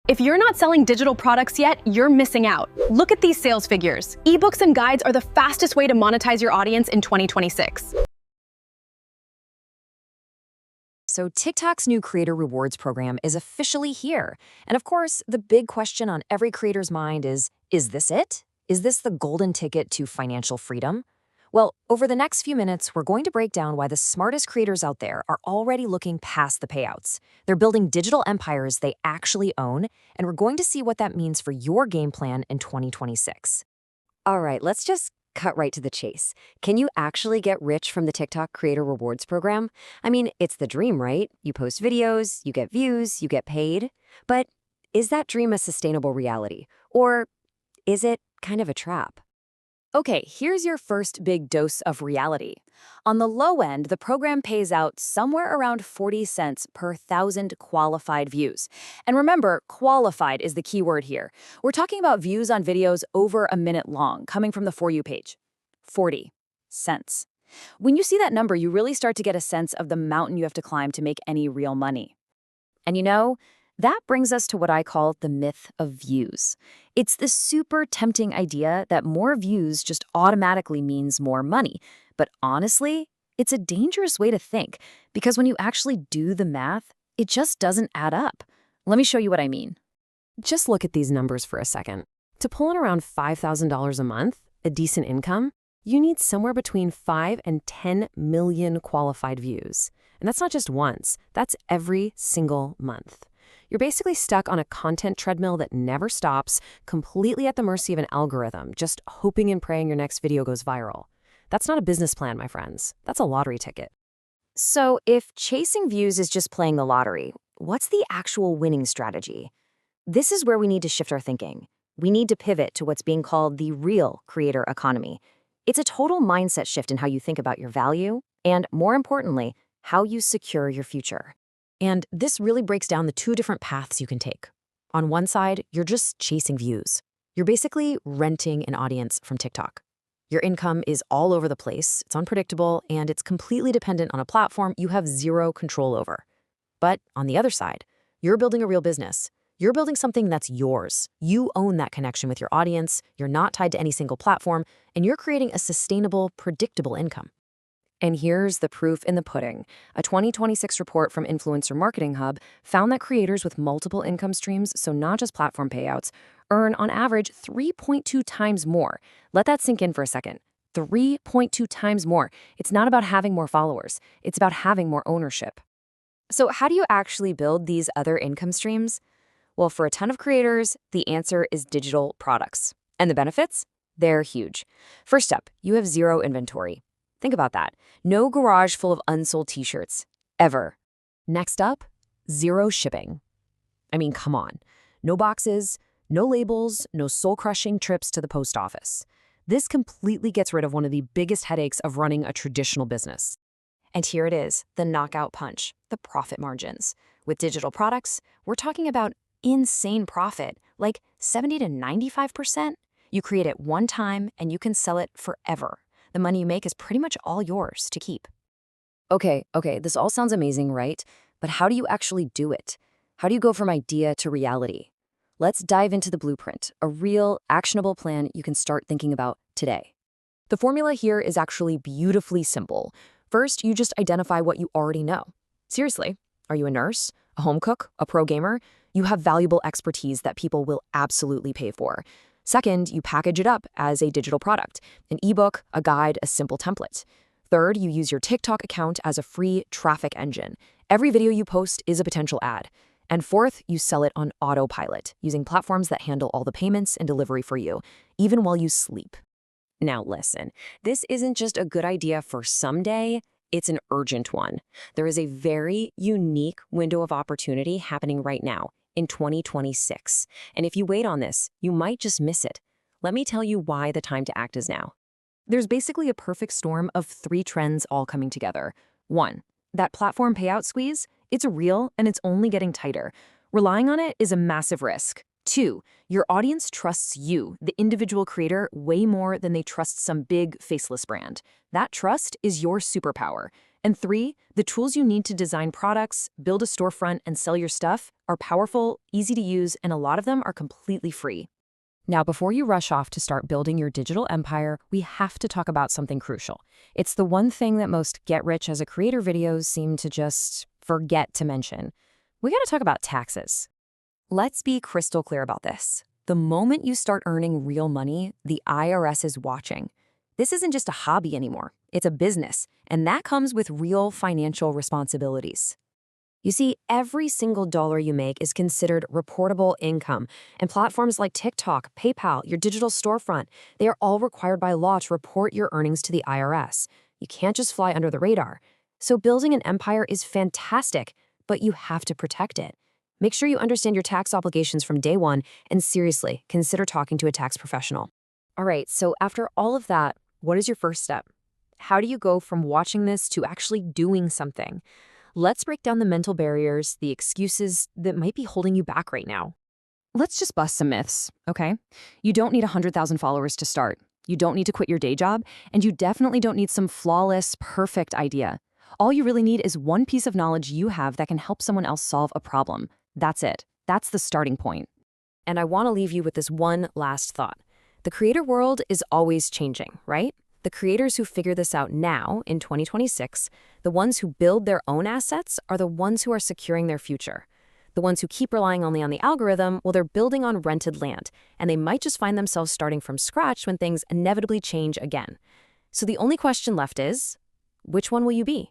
If you're not selling digital products yet, you're missing out. Look at these sales figures. Ebooks and guides are the fastest way to monetize your audience in 2026. So TikTok's new Creator Rewards program is officially here. And of course, the big question on every creator's mind is this it? Is this the golden ticket to financial freedom? Well, over the next few minutes, we're going to break down why the smartest creators out there are already looking past the payouts. They're building digital empires they actually own, and we're going to see what that means for your game plan in 2026. All right, let's just cut right to the chase. Can you actually get rich from the TikTok Creator Rewards program? I mean, it's the dream, right? You post videos, you get views, you get paid. But is that dream a sustainable reality? Or is it kind of a trap? Okay, here's your first big dose of reality. On the low end, the program pays out somewhere around 40 cents per 1,000 qualified views. And remember, qualified is the key word here. We're talking about views on videos over a minute long, coming from the For You page. 40 cents. When you see that number, you really start to get a sense of the mountain you have to climb to make any real money. And you know, that brings us to what I call the myth of views. It's the super tempting idea that more views just automatically means more money. But honestly, it's a dangerous way to think, because when you actually do the math, it just doesn't add up. Let me show you what I mean. Just look at these numbers for a second. To pull in around $5,000 a month, a decent income, you need somewhere between 5 and 10 million qualified views. And that's not just once, that's every single month. You're basically stuck on a content treadmill that never stops, completely at the mercy of an algorithm, just hoping and praying your next video goes viral. That's not a business plan, my friends. That's a lottery ticket. So if chasing views is just playing the lottery, what's the actual winning strategy? This is where we need to shift our thinking. We need to pivot to what's being called the real creator economy. It's a total mindset shift in how you think about your value and, more importantly, how you secure your future. And this really breaks down the two different paths you can take. On one side, you're just chasing views. You're basically renting an audience from TikTok. Your income is all over the place, it's unpredictable, and it's completely dependent on a platform you have zero control over. But on the other side, you're building a real business. You're building something that's yours. You own that connection with your audience, you're not tied to any single platform, and you're creating a sustainable, predictable income. And here's the proof in the pudding. A 2026 report from Influencer Marketing Hub found that creators with multiple income streams, so not just platform payouts, earn on average 3.2 times more. Let that sink in for a second. 3.2 times more. It's not about having more followers. It's about having more ownership. So how do you actually build these other income streams? Well, for a ton of creators, the answer is digital products. And the benefits? They're huge. First up, you have zero inventory. Think about that. No garage full of unsold t-shirts. Ever. Next up, zero shipping. I mean, come on. No boxes, no labels, no soul-crushing trips to the post office. This completely gets rid of one of the biggest headaches of running a traditional business. And here it is, the knockout punch, the profit margins. With digital products, we're talking about insane profit, like 70 to 95%. You create it one time and you can sell it forever. The money you make is pretty much all yours to keep. Okay, this all sounds amazing, right? But how do you actually do it? How do you go from idea to reality? Let's dive into the blueprint, a real, actionable plan you can start thinking about today. The formula here is actually beautifully simple. First, you just identify what you already know. Seriously, are you a nurse, a home cook, a pro gamer? You have valuable expertise that people will absolutely pay for. Second, you package it up as a digital product, an ebook, a guide, a simple template. Third, you use your TikTok account as a free traffic engine. Every video you post is a potential ad. And fourth, you sell it on autopilot, using platforms that handle all the payments and delivery for you, even while you sleep. Now listen, this isn't just a good idea for someday, it's an urgent one. There is a very unique window of opportunity happening right now, in 2026. And if you wait on this, you might just miss it. Let me tell you why the time to act is now. There's basically a perfect storm of three trends all coming together. 1, that platform payout squeeze, it's real and it's only getting tighter. Relying on it is a massive risk. 2, your audience trusts you, the individual creator, way more than they trust some big faceless brand. That trust is your superpower. And 3, the tools you need to design products, build a storefront, and sell your stuff are powerful, easy to use, and a lot of them are completely free. Now, before you rush off to start building your digital empire, we have to talk about something crucial. It's the one thing that most get-rich-as-a-creator videos seem to just forget to mention. We gotta talk about taxes. Let's be crystal clear about this. The moment you start earning real money, the IRS is watching. This isn't just a hobby anymore. It's a business, and that comes with real financial responsibilities. You see, every single dollar you make is considered reportable income, and platforms like TikTok, PayPal, your digital storefront, they are all required by law to report your earnings to the IRS. You can't just fly under the radar. So building an empire is fantastic, but you have to protect it. Make sure you understand your tax obligations from day one, and seriously, consider talking to a tax professional. All right, so after all of that, what is your first step? How do you go from watching this to actually doing something? Let's break down the mental barriers, the excuses that might be holding you back right now. Let's just bust some myths, okay? You don't need 100,000 followers to start. You don't need to quit your day job, and you definitely don't need some flawless, perfect idea. All you really need is one piece of knowledge you have that can help someone else solve a problem. That's it. That's the starting point. And I want to leave you with this one last thought. The creator world is always changing, right? The creators who figure this out now, in 2026, the ones who build their own assets are the ones who are securing their future. The ones who keep relying only on the algorithm, well, they're building on rented land, and they might just find themselves starting from scratch when things inevitably change again. So the only question left is, which one will you be?